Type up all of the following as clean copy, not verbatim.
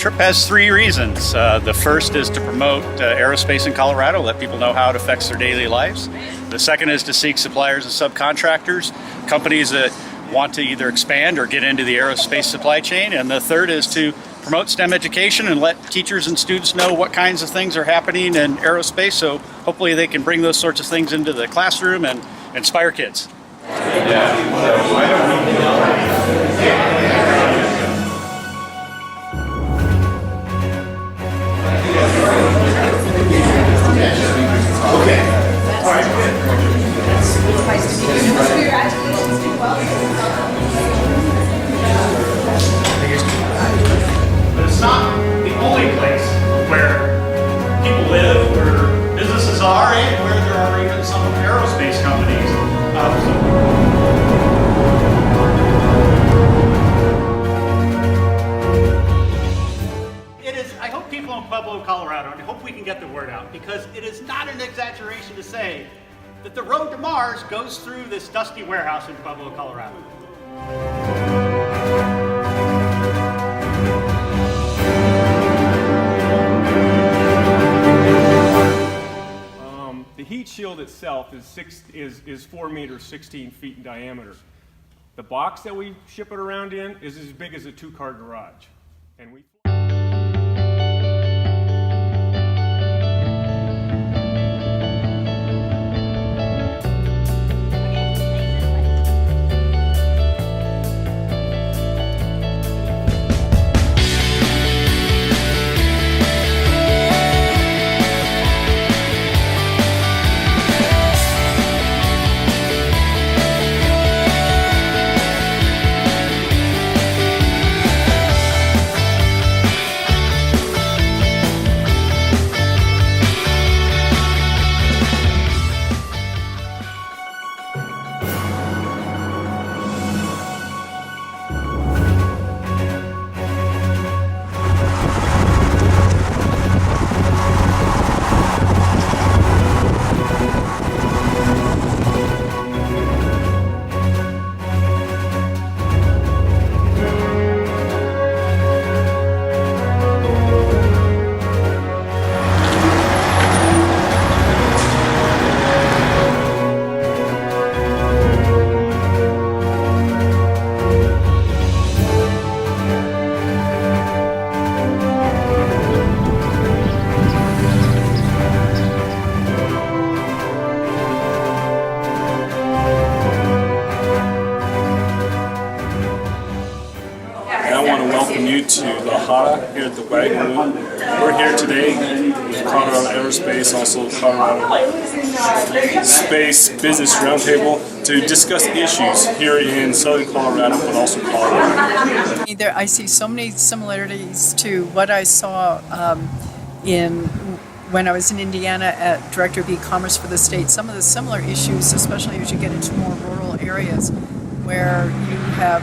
trip has three reasons. The first is to promote aerospace in Colorado, let people know how it affects their daily lives. The second is to seek suppliers and subcontractors, companies that want to either expand or get into the aerospace supply chain. And the third is to promote STEM education and let teachers and students know what kinds of things are happening in aerospace, so hopefully they can bring those sorts of things into the classroom and inspire kids. It's not the only place where people live, where businesses are, and where there are even some aerospace companies. I hope people in Pueblo, Colorado, and I hope we can get the word out, because it is not an exaggeration to say that the road to Mars goes through this dusty warehouse in Pueblo, Colorado. The heat shield itself is 4 meters, 16 feet in diameter. The box that we ship it around in is as big as a 2-car garage. And we to the HADA here at the Wagon Wheel. We're here today with Colorado Aerospace, also Colorado Space Business Roundtable, to discuss issues here in Southern Colorado, but also Colorado. I see so many similarities to what I saw when I was in Indiana at Director of E-Commerce for the state. Some of the similar issues, especially as you get into more rural areas, where you have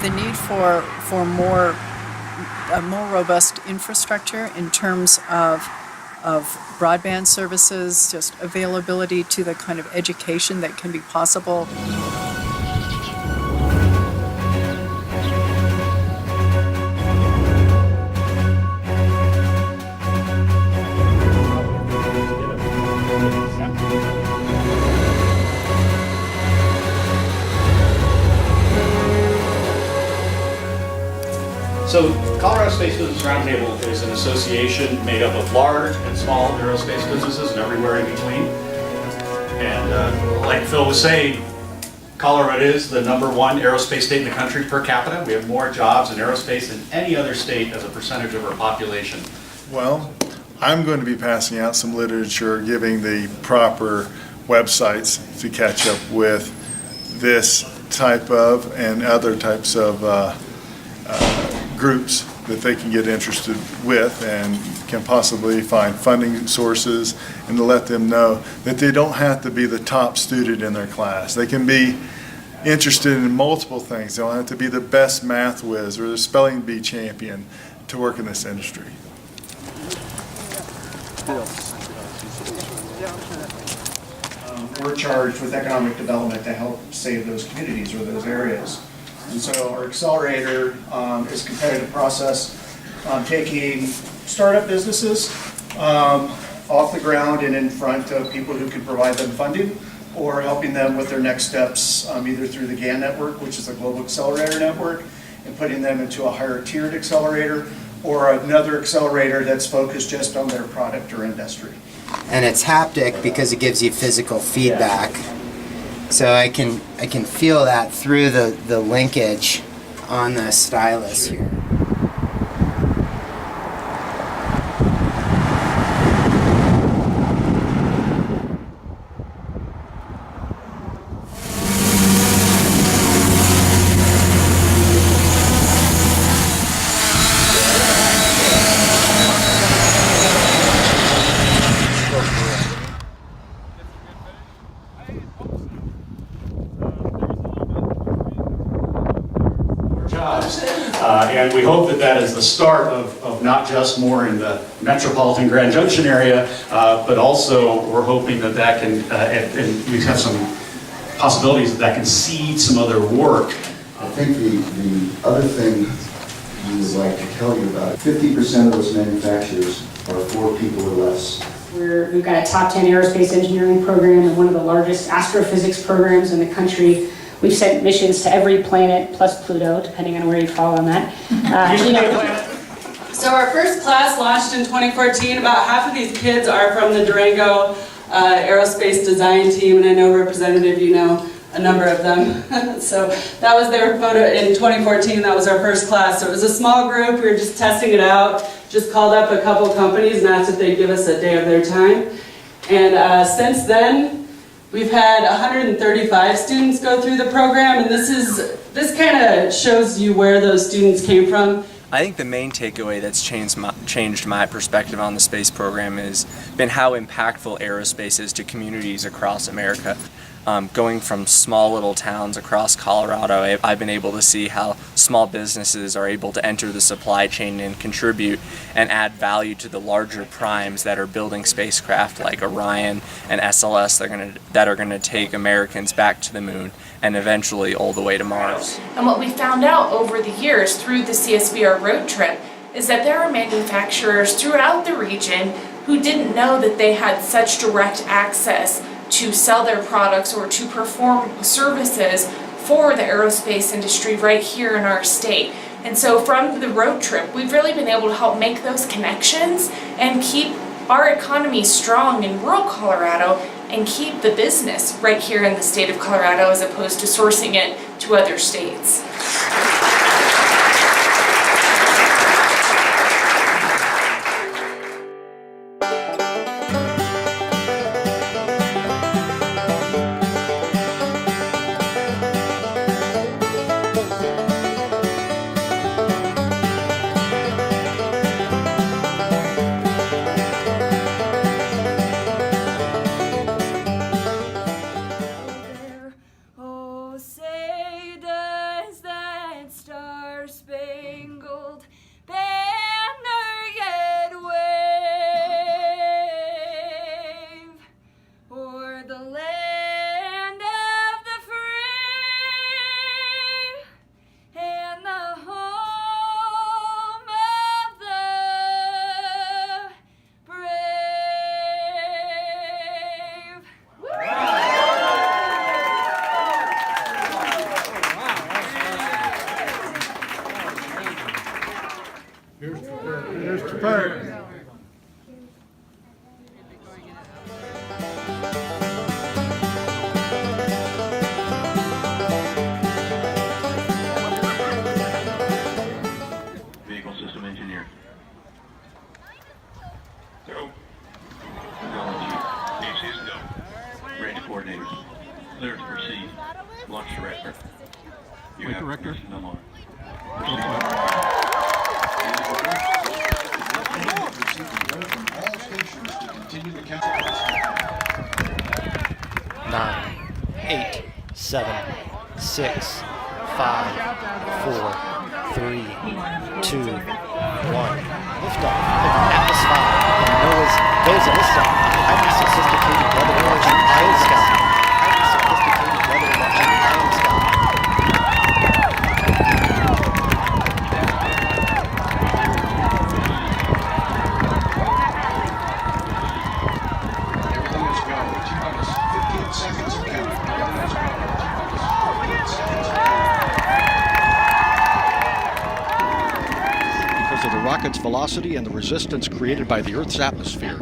the need for a more robust infrastructure in terms of broadband services, just availability to the kind of education that can be possible. So, Colorado Space Business Roundtable is an association made up of large and small aerospace businesses and everywhere in between. And like Phil was saying, Colorado is the #1 aerospace state in the country per capita. We have more jobs in aerospace than any other state as a percentage of our population. Well, I'm going to be passing out some literature giving the proper websites to catch up with this type of and other types of groups that they can get interested with and can possibly find funding sources, and to let them know that they don't have to be the top student in their class. They can be interested in multiple things. They don't have to be the best math whiz or the spelling bee champion to work in this industry. We're charged with economic development to help save those communities or those areas. And so our accelerator is a competitive process taking startup businesses off the ground and in front of people who can provide them funding, or helping them with their next steps, either through the GAN network, which is a global accelerator network, and putting them into a higher tiered accelerator, or another accelerator that's focused just on their product or industry. And it's haptic because it gives you physical feedback. So I can feel that through the linkage on the stylus here. And we hope that that is the start of not just more in the metropolitan Grand Junction area, but also we're hoping that that can, and we have some possibilities that can seed some other work. I think the other thing we would like to tell you about, 50% of those manufacturers are 4 people or less. We've got a top 10 aerospace engineering program and one of the largest astrophysics programs in the country. We've sent missions to every planet plus Pluto, depending on where you fall on that. So our first class launched in 2014. About half of these kids are from the Durango aerospace design team, and I know Representative, you know a number of them. So that was their photo in 2014. That was our first class. So it was a small group. We were just testing it out. Just called up a couple companies and asked if they'd give us a day of their time. And since then, we've had 135 students go through the program, and this kind of shows you where those students came from. I think the main takeaway that's changed my perspective on the space program has been how impactful aerospace is to communities across America. Going from small little towns across Colorado, I've been able to see how small businesses are able to enter the supply chain and contribute and add value to the larger primes that are building spacecraft like Orion and SLS that are going to take Americans back to the moon and eventually all the way to Mars. And what we found out over the years through the CSBR road trip is that there are manufacturers throughout the region who didn't know that they had such direct access to sell their products or to perform services for the aerospace industry right here in our state. And so from the road trip, we've really been able to help make those connections and keep our economy strong in rural Colorado and keep the business right here in the state of Colorado as opposed to sourcing it to other states. Here's the bird. Vehicle system engineer. Go. Technology. DC's go. Range coordinators. Clear to proceed. Launch director. You have director. no more. 9, 8, 7, 6, 5, 4, 3, 2, 1. Liftoff of Atlas V and NOAA's goes at liftoff. Highly sophisticated weather watching Iron Sky. Highly sophisticated weather watching Iron Sky. rocket's velocity and the resistance created by the Earth's atmosphere.